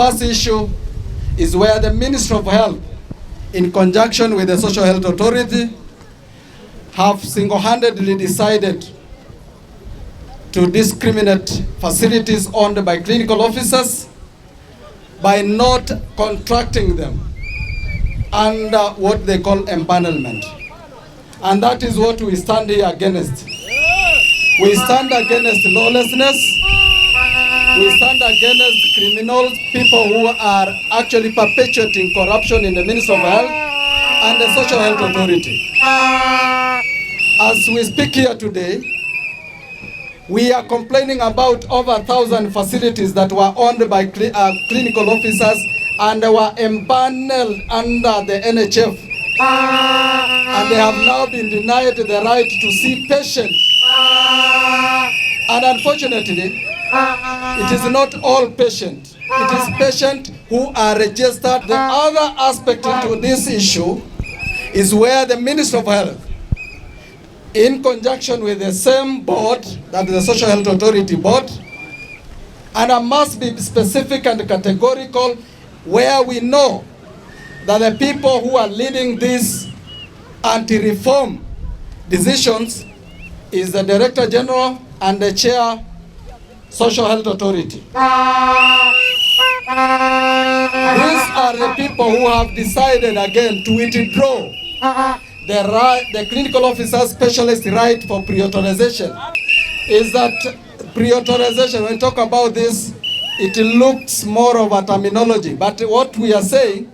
first issue is where the Ministry of Health, in conjunction with the Social Health Authority, have single-handedly decided to discriminate facilities owned by clinical officers by not contracting them under what they call empanelment. And that is what we stand here against. We stand against lawlessness. We stand against criminals, people who are actually perpetuating corruption in the Ministry of Health and the Social Health Authority. As we speak here today, we are complaining about over 1,000 facilities that were owned by clinical officers and were empaneled under the NHF. And they have now been denied the right to see patients. And unfortunately, it is not all patients. It is patients who are registered. The other aspect to this issue is where the Ministry of Health, in conjunction with the same board, that is the Social Health Authority board, and I must be specific and categorical, where we know that the people who are leading these anti-reform decisions is the Director General and the Chair, Social Health Authority. These are the people who have decided again to withdraw the clinical officer specialist right for pre-authorization. Is that pre-authorization, when we talk about this, it looks more of a terminology. But what we are saying,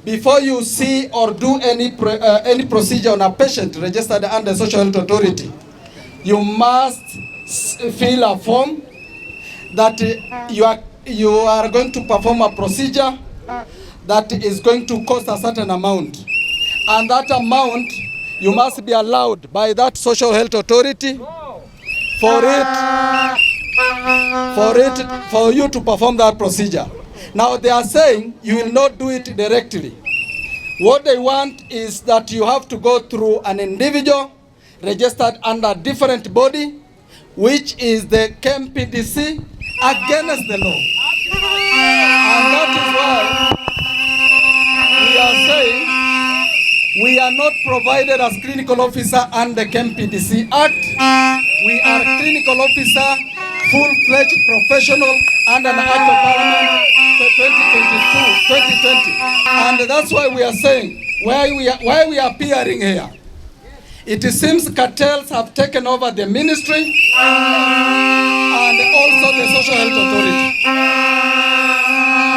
before you see or do any procedure on a patient registered under Social Health Authority, you must fill a form that you are going to perform a procedure that is going to cost a certain amount. And that amount, you must be allowed by that Social Health Authority for you to perform that procedure. Now they are saying you will not do it directly. What they want is that you have to go through an individual registered under a different body, which is the KMPDC, against the law. And that is why we are saying we are not provided as clinical officer under the KMPDC Act. We are clinical officer, full-fledged professional under an Act of Parliament for 2020. And that's why we are saying, why we are appearing here. It seems cartels have taken over the ministry and also the Social Health Authority.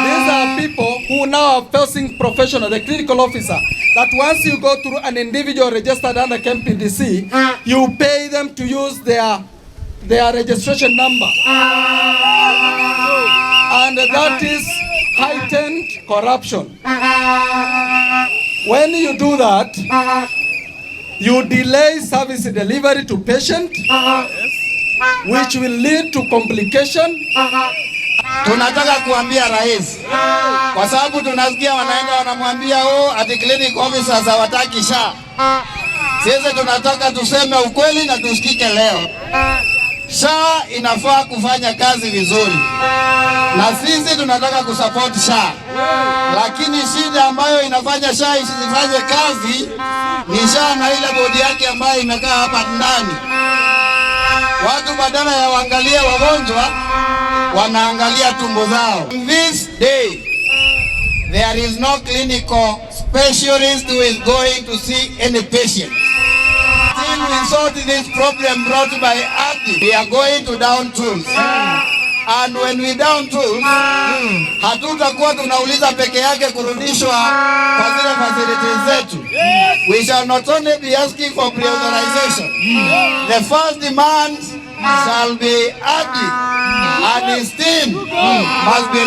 These are people who now are facing professional, the clinical officer, that once you go through an individual registered under KMPDC, you pay them to use their registration number. And that is heightened corruption. When you do that, you delay service delivery to patient, which will lead to complication. Tunataka kuambia rais, kwa sababu tunasikia wanaenda wanamwambia ati clinic officers hawataki SHA. Sisi tunataka tuseme ukweli na tusikike leo. SHA inafaa kufanya kazi vizuri, na sisi tunataka kusupport SHA. Lakini shida ambayo inafanya SHA isifanye kazi ni SHA na ile bodi yake ambayo imekaa hapa ndani. Watu badala ya waangalie wagonjwa, wanaangalia tumbo zao. In this day, there is no clinical specialist who is going to see any patient. Till we sort this problem brought by ACT, we are going to down tools. And when we down tools, hatutakuwa tunauliza peke yake kurudishwa kwa zile facilities zetu. We shall not only be asking for pre-authorization. The first demand shall be ACT, and his team must be